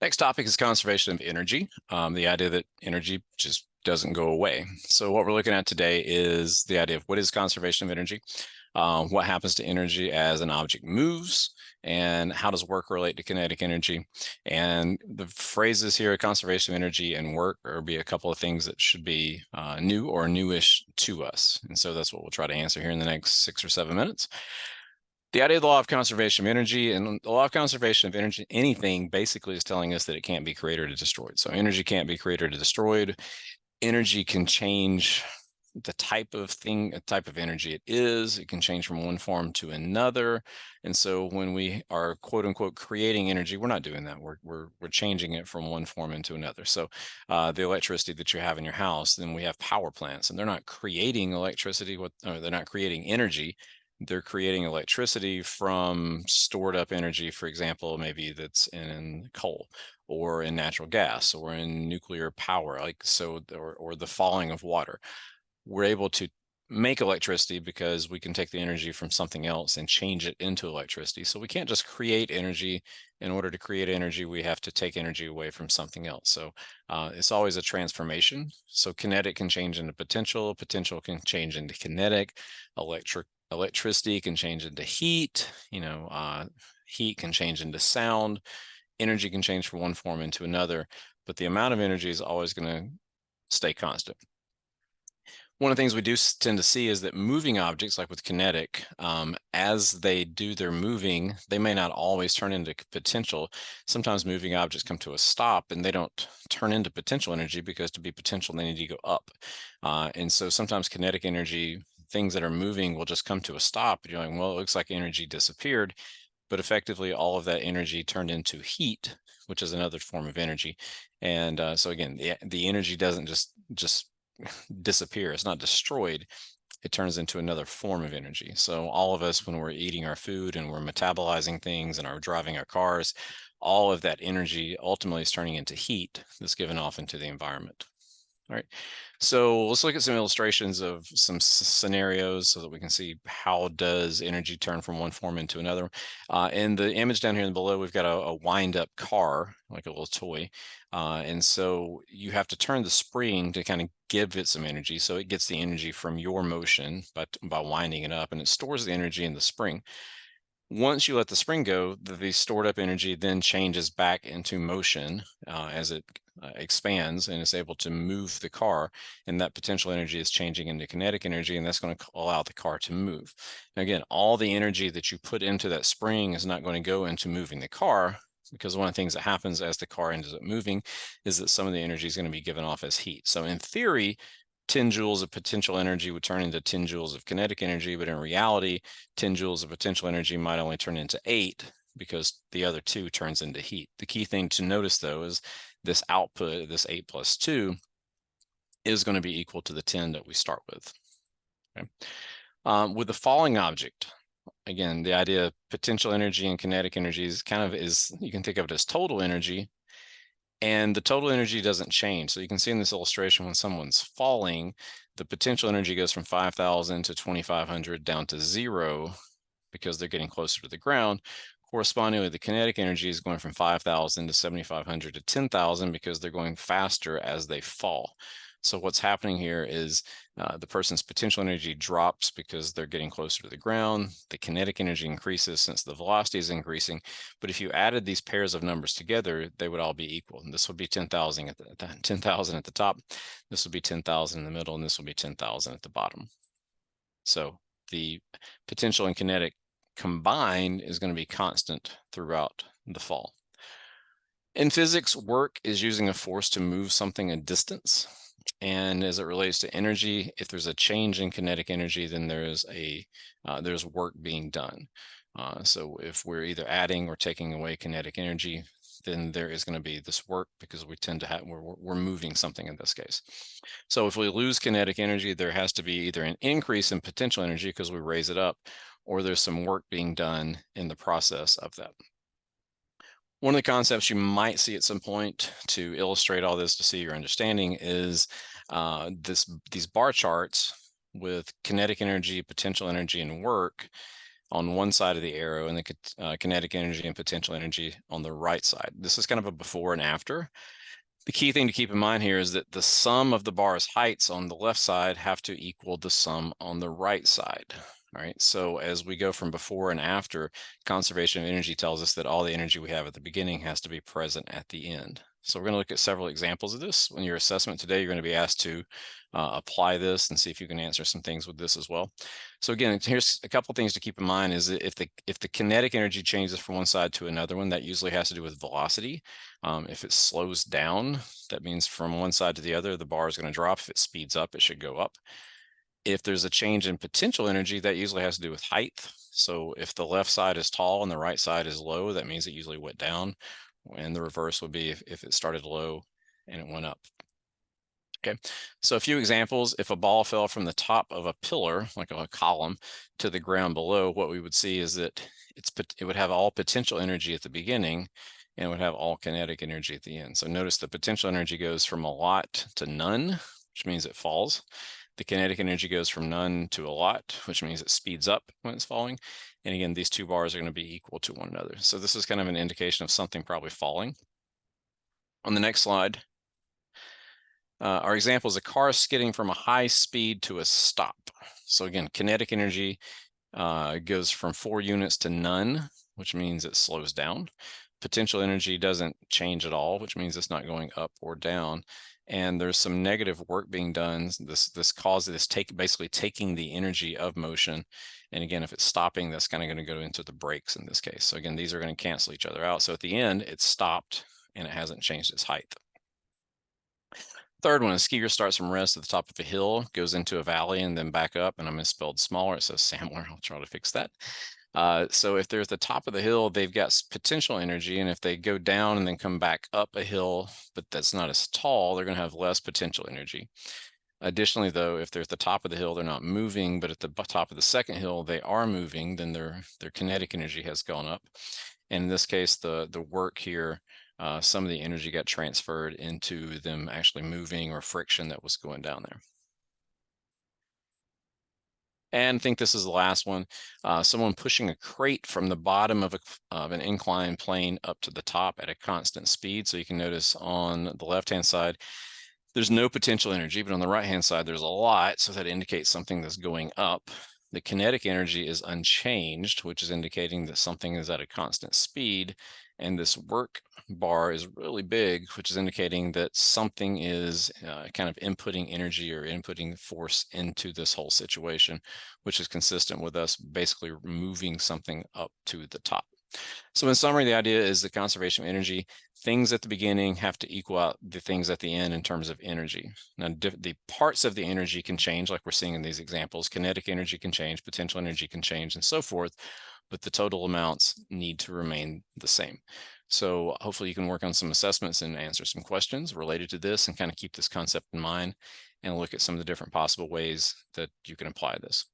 Next topic is conservation of energy, the idea that energy just doesn't go away. So what we're looking at today is the idea of what is conservation of energy, what happens to energy as an object moves, and how does work relate to kinetic energy. And the phrases here, conservation of energy and work, are be a couple of things that should be new or newish to us. And so that's what we'll try to answer here in the next 6 or 7 minutes. The idea of the law of conservation of energy, and the law of conservation of energy, anything basically is telling us that it can't be created or destroyed. So energy can't be created or destroyed. Energy can change the type of energy it is. It can change from one form to another. And so when we are quote unquote creating energy, we're not doing that. We're changing it from one form into another. So the electricity that you have in your house, then we have power plants, and they're not creating electricity, they're not creating energy. They're creating electricity from stored up energy, for example, maybe that's in coal or in natural gas or in nuclear power, like so, or the falling of water. We're able to make electricity because we can take the energy from something else and change it into electricity. So we can't just create energy. In order to create energy, we have to take energy away from something else. So it's always a transformation. So kinetic can change into potential, potential can change into kinetic, electricity can change into heat, heat can change into sound, energy can change from one form into another, but the amount of energy is always going to stay constant. One of the things we do tend to see is that moving objects, like with kinetic, as they do their moving, they may not always turn into potential. Sometimes moving objects come to a stop and they don't turn into potential energy, because to be potential, they need to go up. And so sometimes kinetic energy, things that are moving, will just come to a stop. And you're like, well, it looks like energy disappeared, but effectively all of that energy turned into heat, which is another form of energy. And so again, the energy doesn't just disappear. It's not destroyed. It turns into another form of energy. So all of us, when we're eating our food and we're metabolizing things and are driving our cars, all of that energy ultimately is turning into heat that's given off into the environment. All right, so let's look at some illustrations of some scenarios so that we can see how does energy turn from one form into another. In the image down here below, we've got a wind-up car, like a little toy. And so you have to turn the spring to kind of give it some energy. So it gets the energy from your motion by winding it up, and it stores the energy in the spring. Once you let the spring go, the stored up energy then changes back into motion as it expands and is able to move the car. And that potential energy is changing into kinetic energy, and that's going to allow the car to move. Now, again, all the energy that you put into that spring is not going to go into moving the car, because one of the things that happens as the car ends up moving is that some of the energy is going to be given off as heat. So in theory, 10 joules of potential energy would turn into 10 joules of kinetic energy, but in reality, 10 joules of potential energy might only turn into 8, because the other 2 turns into heat. The key thing to notice, though, is this output, this 8 plus 2, is going to be equal to the 10 that we start with. Okay? With the falling object, again, the idea of potential energy and kinetic energy is you can think of it as total energy, and the total energy doesn't change. So you can see in this illustration, when someone's falling, the potential energy goes from 5,000 to 2,500 down to 0, because they're getting closer to the ground. Correspondingly, the kinetic energy is going from 5,000 to 7,500 to 10,000, because they're going faster as they fall. So what's happening here is the person's potential energy drops because they're getting closer to the ground. The kinetic energy increases since the velocity is increasing. But if you added these pairs of numbers together, they would all be equal. And this would be 10,000 at the top. This would be 10,000 in the middle, and this will be 10,000 at the bottom. So the potential and kinetic combined is going to be constant throughout the fall. In physics, work is using a force to move something a distance. And as it relates to energy, if there's a change in kinetic energy, then there's work being done. So if we're either adding or taking away kinetic energy, then there is going to be this work, because we tend to have, we're moving something in this case. So if we lose kinetic energy, there has to be either an increase in potential energy because we raise it up, or there's some work being done in the process of that. One of the concepts you might see at some point to illustrate all this, to see your understanding, is these bar charts with kinetic energy, potential energy, and work. on one side of the arrow and the kinetic energy and potential energy on the right side. This is kind of a before and after. The key thing to keep in mind here is that the sum of the bar's heights on the left side have to equal the sum on the right side. All right, so as we go from before and after, conservation of energy tells us that all the energy we have at the beginning has to be present at the end. So we're going to look at several examples of this. In your assessment today, you're going to be asked to apply this and see if you can answer some things with this as well. So again, here's a couple things to keep in mind is that if the kinetic energy changes from one side to another one, that usually has to do with velocity. If it slows down, that means from one side to the other, the bar is going to drop. If it speeds up, it should go up. If there's a change in potential energy, that usually has to do with height. So if the left side is tall and the right side is low, that means it usually went down. And the reverse would be if it started low and it went up. Okay, so a few examples. If a ball fell from the top of a pillar, like a column, to the ground below, what we would see is that it would have all potential energy at the beginning and it would have all kinetic energy at the end. So notice the potential energy goes from a lot to none, which means it falls. The kinetic energy goes from none to a lot, which means it speeds up when it's falling. And again, these two bars are going to be equal to one another. So this is kind of an indication of something probably falling. On the next slide, our example is a car skidding from a high speed to a stop. So again, kinetic energy goes from 4 units to none, which means it slows down. Potential energy doesn't change at all, which means it's not going up or down. And there's some negative work being done. This causes basically taking the energy of motion. And again, if it's stopping, that's kind of going to go into the brakes in this case. So again, these are going to cancel each other out. So at the end, it's stopped and it hasn't changed its height. Third one, a skier starts from rest at the top of a hill, goes into a valley, and then back up. And I misspelled smaller. It says Samler. I'll try to fix that. So if they're at the top of the hill, they've got potential energy. And if they go down and then come back up a hill, but that's not as tall, they're going to have less potential energy. Additionally, though, if they're at the top of the hill, they're not moving, but at the top of the second hill, they are moving, then their kinetic energy has gone up. And in this case, the work here, some of the energy got transferred into them actually moving or friction that was going down there. And I think this is the last one. Someone pushing a crate from the bottom of an inclined plane up to the top at a constant speed. So you can notice on the left-hand side, there's no potential energy, but on the right-hand side, there's a lot. So that indicates something that's going up. The kinetic energy is unchanged, which is indicating that something is at a constant speed. And this work bar is really big, which is indicating that something is kind of inputting energy or inputting force into this whole situation, which is consistent with us basically moving something up to the top. So in summary, the idea is the conservation of energy. Things at the beginning have to equal out the things at the end in terms of energy. Now, the parts of the energy can change, like we're seeing in these examples. Kinetic energy can change, potential energy can change, and so forth, but the total amounts need to remain the same. So hopefully you can work on some assessments and answer some questions related to this and kind of keep this concept in mind and look at some of the different possible ways that you can apply this.